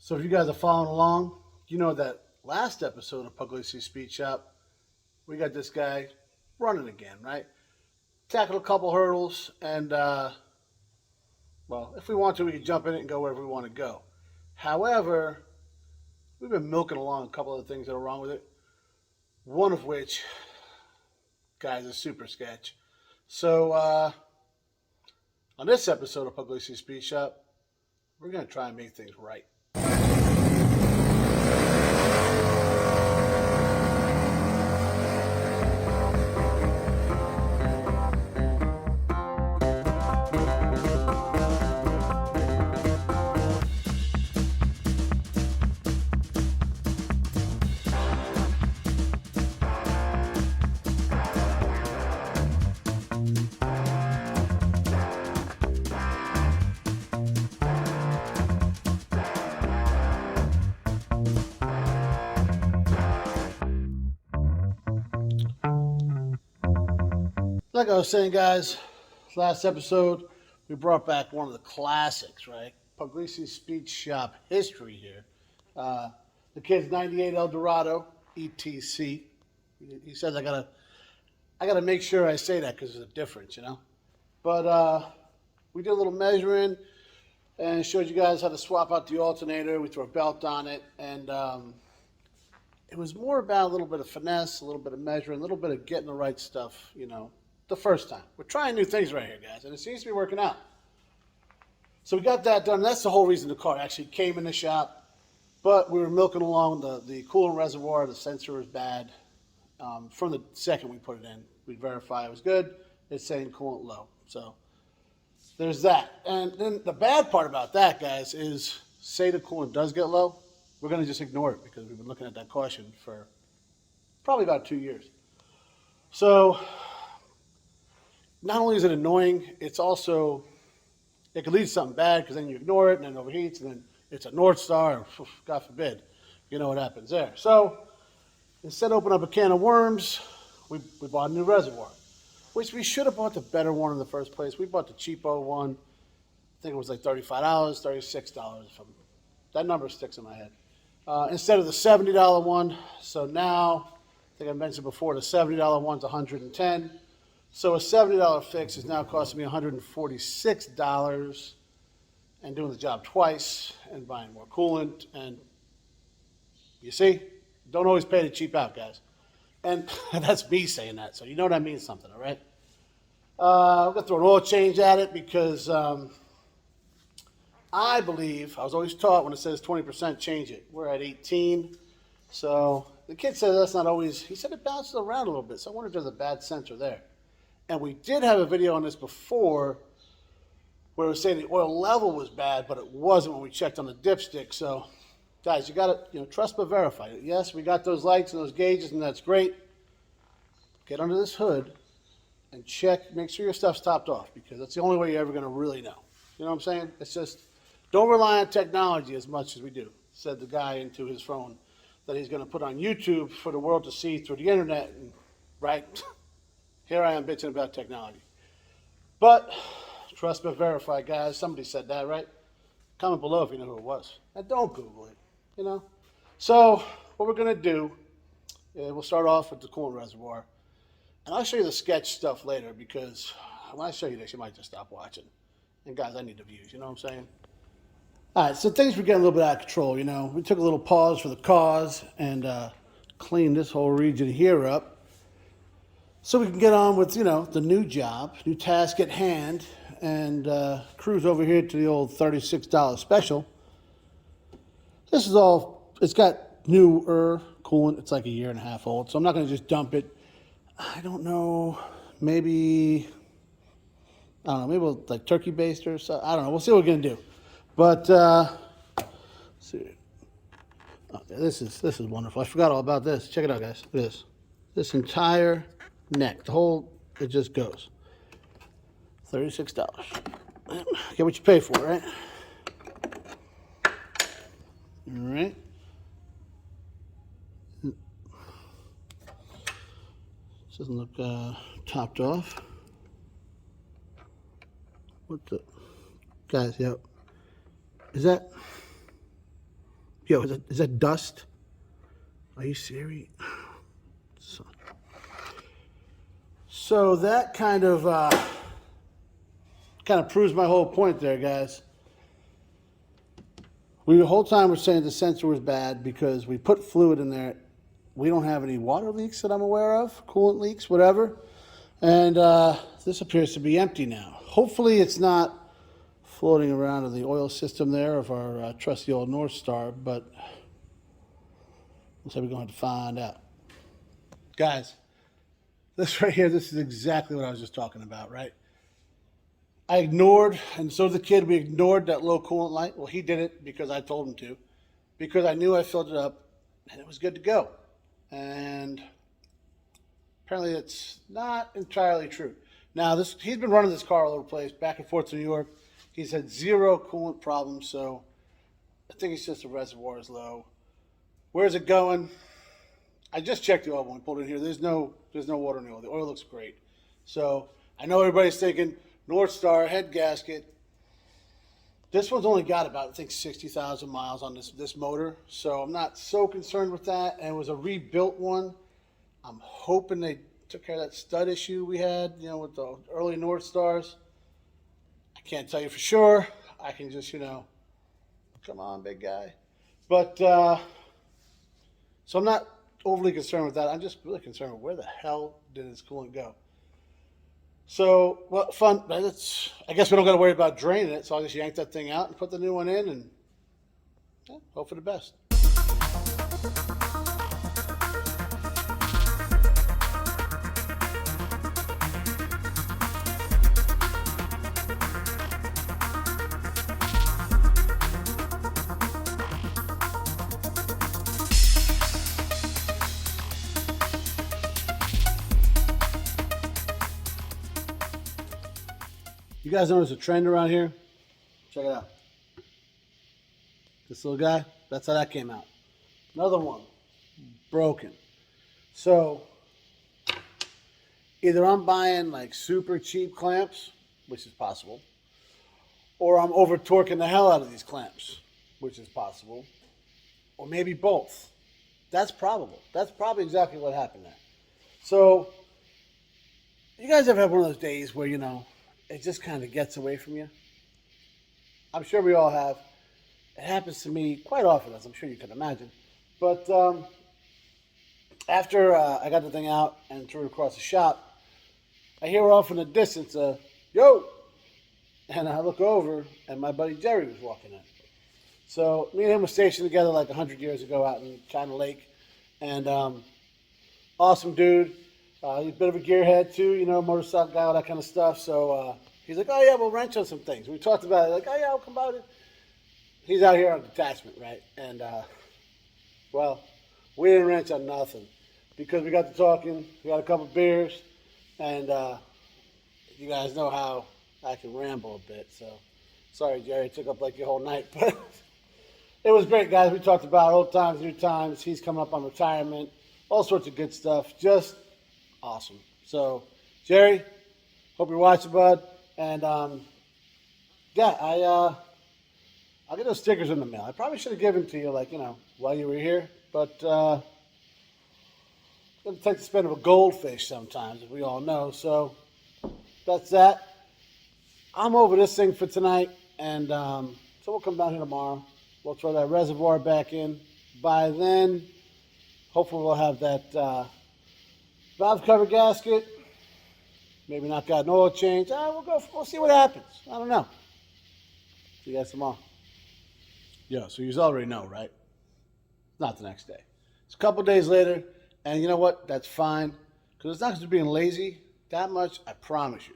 So if you guys are following along, you know that last episode of Pugliese Speed Shop, we got this guy running again, right? Tackled a couple hurdles, and well, if we want to, we can jump in it and go wherever we want to go. However, we've been milking along a couple of things that are wrong with it. One of which, guys, is super sketch. So on this episode of Pugliese Speed Shop, we're gonna try and make things right. Like I was saying, guys, last episode we brought back one of the classics, right? Pugliese Speed Shop history here. The kid's '98 Eldorado ETC. He says I gotta make sure I say that because there's a difference, you know. But we did a little measuring and showed you guys how to swap out the alternator. We threw a belt on it, and it was more about a little bit of finesse, a little bit of measuring, a little bit of getting the right stuff, you know, the first time. We're trying new things right here, guys, and it seems to be working out. So we got that done. That's the whole reason the car actually came in the shop, but we were milking along the coolant reservoir. The sensor was bad. From the second we put it in, we verify it was good. It's saying coolant low. So there's that. And then the bad part about that, guys, is say the coolant does get low, we're going to just ignore it because we've been looking at that caution for probably about 2 years. So not only is it annoying, it's also, it could lead to something bad because then you ignore it and then it overheats and then it's a North Star, or God forbid, you know what happens there. So instead of opening up a can of worms, we bought a new reservoir, which we should have bought the better one in the first place. We bought the cheapo one. I think it was like $35, $36. That number sticks in my head. Instead of the $70 one. So now, I think I mentioned before, the $70 one's $110. So a $70 fix is now costing me $146 and doing the job twice and buying more coolant. And you see, don't always pay to cheap out, guys. And that's me saying that, so you know that means something, all right? I'm going to throw an oil change at it because I believe, I was always taught when it says 20%, change it. We're at 18. So the kid said that's not always, he said it bounces around a little bit, so I wonder if there's a bad sensor there. And we did have a video on this before where it was saying the oil level was bad, but it wasn't when we checked on the dipstick. So, guys, you got to trust but verify. Yes, we got those lights and those gauges, and that's great. Get under this hood and check, make sure your stuff's topped off because that's the only way you're ever going to really know. You know what I'm saying? It's just, don't rely on technology as much as we do, said the guy into his phone that he's going to put on YouTube for the world to see through the internet. And, right? Here I am bitching about technology. But trust but verify, guys. Somebody said that, right? Comment below if you know who it was. And don't Google it, you know? So what we're going to do, we'll start off with the coolant reservoir. And I'll show you the sketch stuff later because when I show you this, you might just stop watching. And guys, I need the views, you know what I'm saying? All right, so things were getting a little bit out of control, you know. We took a little pause for the cause and cleaned this whole region here up. So we can get on with, you know, the new job, new task at hand, and cruise over here to the old $36 special. This is all, it's got newer coolant. It's like a year and a half old, so I'm not going to just dump it. I don't know, maybe, I don't know, maybe we'll, like turkey baster or something. I don't know. We'll see what we're going to do. But, let's see. Okay, this is wonderful. I forgot all about this. Check it out, guys. Look at this. This entire neck, the whole, it just goes. $36. Get what you pay for, right? All right. This doesn't look topped off. What the? Guys, yep. Is that? Yo, is that dust? Are you serious? So that kind of proves my whole point there, guys. The whole time we're saying the sensor was bad because we put fluid in there. We don't have any water leaks that I'm aware of, coolant leaks, whatever. And this appears to be empty now. Hopefully it's not floating around in the oil system there of our trusty old North Star, but looks like we're going to have to find out. Guys, this right here, this is exactly what I was just talking about, right? I ignored, and so did the kid, we ignored that low coolant light. Well, he did it because I told him to, because I knew I filled it up and it was good to go. And apparently it's not entirely true. Now, he's been running this car all over the place, back and forth to New York. He's had zero coolant problems, so I think it's just the reservoir is low. Where's it going? I just checked the oil when we pulled in here. There's no water in the oil. The oil looks great. So I know everybody's thinking North Star head gasket. This one's only got about, I think, 60,000 miles on this motor, so I'm not so concerned with that. And it was a rebuilt one. I'm hoping they took care of that stud issue we had, with the early North Stars. I can't tell you for sure. I can just, come on, big guy. But, so I'm not overly concerned with that. I'm just really concerned with where the hell did this coolant go? So, well, fun. I guess we don't got to worry about draining it, so I'll just yank that thing out and put the new one in and hope for the best. You guys notice a trend around here? Check it out. This little guy, that's how that came out. Another one, broken. So, either I'm buying like super cheap clamps, which is possible, or I'm over torquing the hell out of these clamps, which is possible, or maybe both. That's probable. That's probably exactly what happened there. So, you guys ever have one of those days where, it just kind of gets away from you? I'm sure we all have. It happens to me quite often, as I'm sure you can imagine. But after I got the thing out and threw it across the shop, I hear off in the distance a, yo! And I look over, and my buddy Jerry was walking in. So me and him were stationed together like 100 years ago out in China Lake. And awesome dude. He's a bit of a gearhead too, motorcycle guy, all that kind of stuff. So he's like, oh yeah, we'll wrench on some things. We talked about it, like, oh yeah, I'll come about it. He's out here on detachment, right? And well, we didn't wrench on nothing because we got to talking. We got a couple beers, and you guys know how I can ramble a bit. So sorry, Jerry, it took up like your whole night, but it was great, guys. We talked about old times, new times. He's coming up on retirement, all sorts of good stuff. Just awesome. So, Jerry, hope you're watching, bud. And yeah, I'll get those stickers in the mail. I probably should have given to you, while you were here. But it's going to take the spin of a goldfish sometimes, as we all know. So that's that. I'm over this thing for tonight, and so we'll come down here tomorrow. We'll throw that reservoir back in. By then, hopefully we'll have that valve cover gasket. Maybe not got an oil change. We'll see what happens. I don't know. See you guys tomorrow. Yeah, so you already know, right? Not the next day. It's a couple days later, and you know what? That's fine. Because it's not just being lazy that much, I promise you.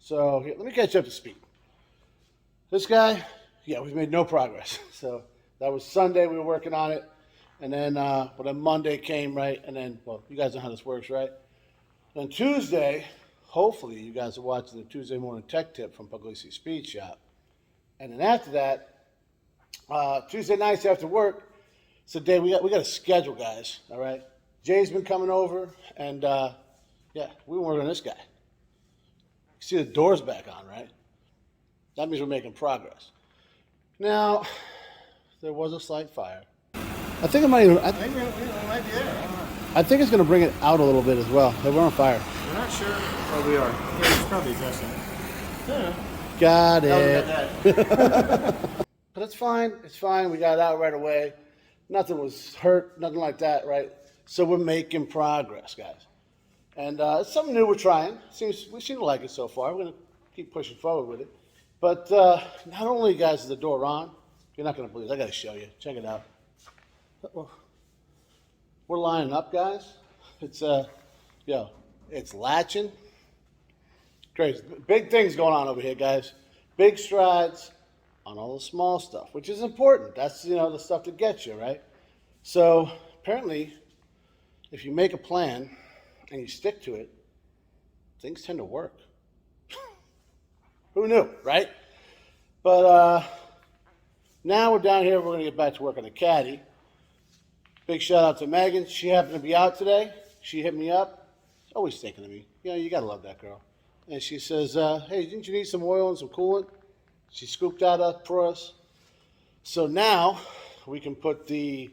So here, let me catch you up to speed. This guy, yeah, we've made no progress. So that was Sunday, we were working on it. And then, then Monday came, right? And then, well, you guys know how this works, right? Then Tuesday, hopefully you guys are watching the Tuesday morning tech tip from Pugliese Speed Shop. And then after that, Tuesday nights after work, it's a day we got a schedule, guys, all right? Jay's been coming over, and yeah, we working on this guy. You see the doors back on, right? That means we're making progress. Now, there was a slight fire. I think it might even, I think we might be there. I don't know. I think it's going to bring it out a little bit as well. Hey, we're on fire. We're not sure. Oh, we are. Yeah, it's probably adjusting it. Yeah. Got Now we it. got that. But it's fine. It's fine. We got it out right away. Nothing was hurt. Nothing like that, right? So we're making progress, guys. And it's something new we're trying. We seem to like it so far. We're going to keep pushing forward with it. But not only, guys, is the door on. You're not going to believe it. I got to show you. Check it out. We're lining up, guys. It's it's latching. Crazy. Big things going on over here, guys. Big strides on all the small stuff, which is important. That's, the stuff that gets you, right? So apparently, if you make a plan and you stick to it, things tend to work. Who knew, right? But now we're down here. We're going to get back to work on the Caddy. Big shout out to Megan. She happened to be out today. She hit me up. Always thinking of me. You got to love that girl. And she says, hey, didn't you need some oil and some coolant? She scooped that up for us. So now we can put the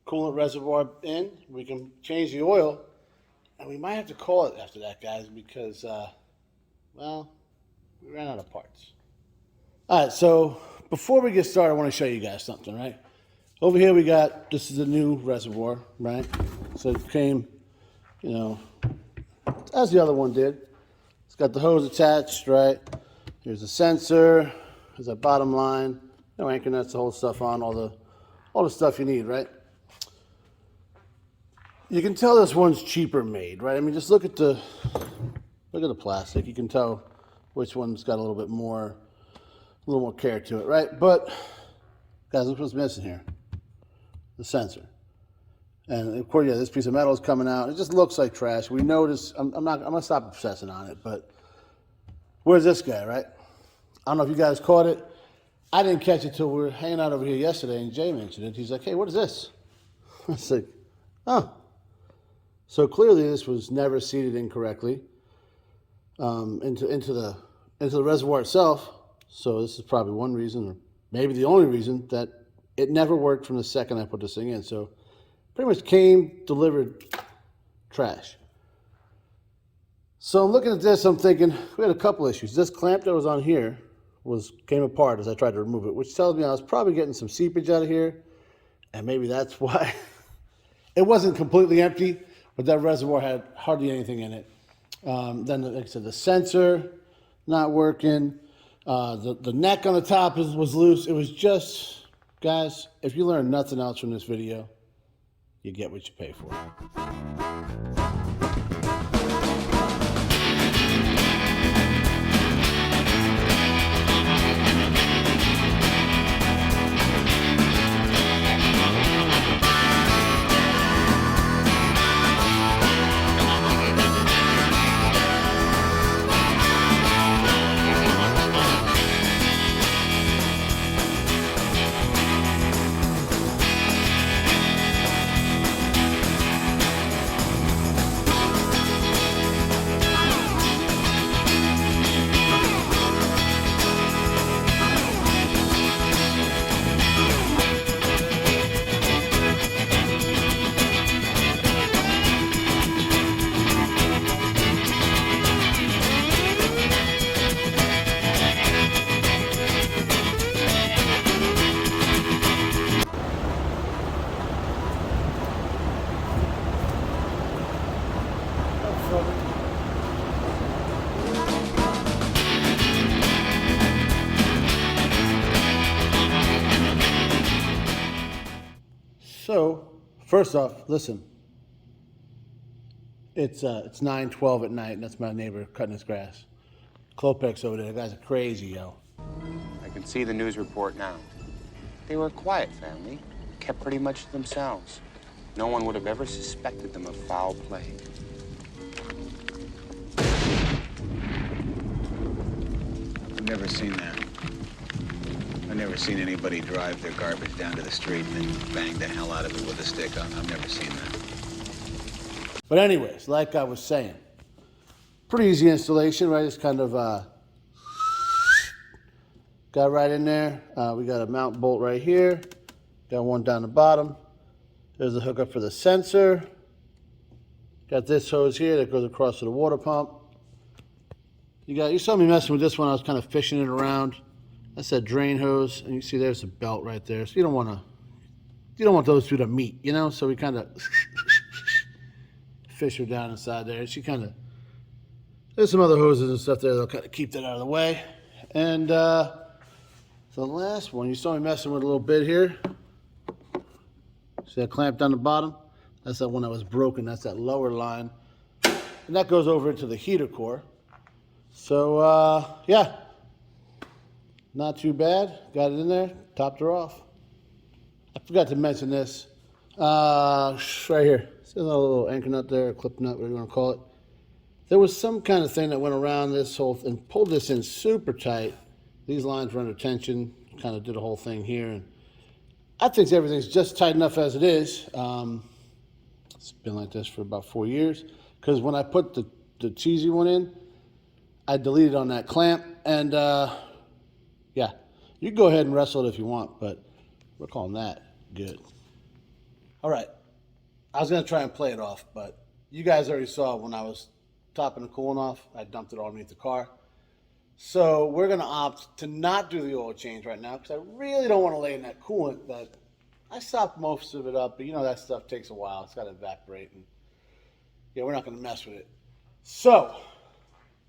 coolant reservoir in. We can change the oil. And we might have to call it after that, guys, because, we ran out of parts. All right, so before we get started, I want to show you guys something, right? Over here we got, this is a new reservoir, right? So it came, as the other one did. It's got the hose attached, right? Here's the sensor, there's that bottom line, anchor nuts, the whole stuff on, all the stuff you need, right? You can tell this one's cheaper made, right? I mean, just look at the plastic. You can tell which one's got a little more care to it, right? But guys, look what's missing here. The sensor. And of course, this piece of metal is coming out. It just looks like trash. We notice, I'm gonna stop obsessing on it, but where's this guy, right? I don't know if you guys caught it. I didn't catch it till we were hanging out over here yesterday and Jay mentioned it. He's like, hey, what is this? I was like, oh. So clearly this was never seated incorrectly into the reservoir itself. So this is probably one reason, or maybe the only reason, that it never worked from the second I put this thing in. So pretty much delivered trash. So I'm looking at this, I'm thinking, we had a couple issues. This clamp that was on here came apart as I tried to remove it, which tells me I was probably getting some seepage out of here, and maybe that's why. It wasn't completely empty, but that reservoir had hardly anything in it. Then, like I said, the sensor not working. The neck on the top was loose. It was just, guys, if you learn nothing else from this video, you get what you pay for. So, first off, listen. It's 9:12 at night, and that's my neighbor cutting his grass. Klopex over there, the guys are crazy, yo. I can see the news report now. They were a quiet family, kept pretty much to themselves. No one would have ever suspected them of foul play. I've never seen that. I've never seen anybody drive their garbage down to the street and then bang the hell out of it with a stick. I've never seen that. But anyways, like I was saying, pretty easy installation, right? It's kind of got right in there. We got a mount bolt right here. Got one down the bottom. There's a hookup for the sensor. Got this hose here that goes across to the water pump. You saw me messing with this one. I was kind of fishing it around. That's that drain hose, and you see there's a belt right there. So you don't want those two to meet, you know. So we kind of fish her down inside there. She kind of, there's some other hoses and stuff there that'll kind of keep that out of the way. And so the last one, you saw me messing with a little bit here. See that clamp down the bottom? That's that one that was broken. That's that lower line, and that goes over into the heater core. So, yeah, not too bad. Got it in there, topped her off. I forgot to mention this. Right here. See a little anchor nut there, a clip nut, whatever you want to call it. There was some kind of thing that went around this whole thing, pulled this in super tight. These lines were under tension, kind of did a whole thing here. And I think everything's just tight enough as it is. It's been like this for about 4 years. Because when I put the cheesy one in, I deleted on that clamp, and yeah, you can go ahead and wrestle it if you want, but we're calling that good. All right, I was gonna try and play it off, but you guys already saw when I was topping the coolant off, I dumped it all underneath the car. So we're gonna opt to not do the oil change right now because I really don't want to lay in that coolant. That I stopped most of it up, but you know that stuff takes a while. It's got to evaporate, and yeah, we're not gonna mess with it. So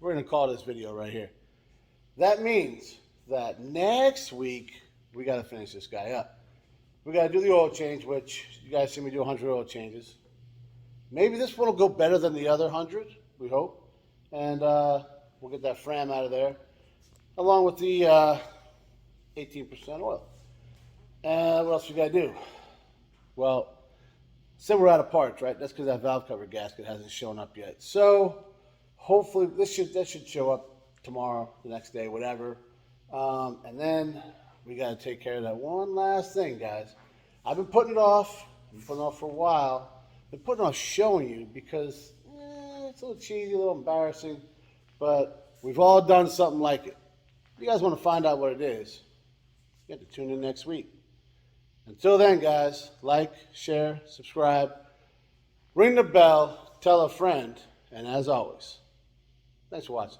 we're going to call this video right here. That means that next week, we got to finish this guy up. We got to do the oil change, which you guys see me do 100 oil changes. Maybe this one will go better than the other 100, we hope. And we'll get that Fram out of there, along with the 18% oil. And what else we got to do? Well, say we're out of parts, right? That's because that valve cover gasket hasn't shown up yet. So hopefully that should show up tomorrow, the next day, whatever. And then we got to take care of that one last thing, guys. I've been putting it off. I've been putting it off for a while. I've been putting off showing you because it's a little cheesy, a little embarrassing. But we've all done something like it. If you guys want to find out what it is, you have to tune in next week. Until then, guys, like, share, subscribe, ring the bell, tell a friend, and as always, thanks for watching.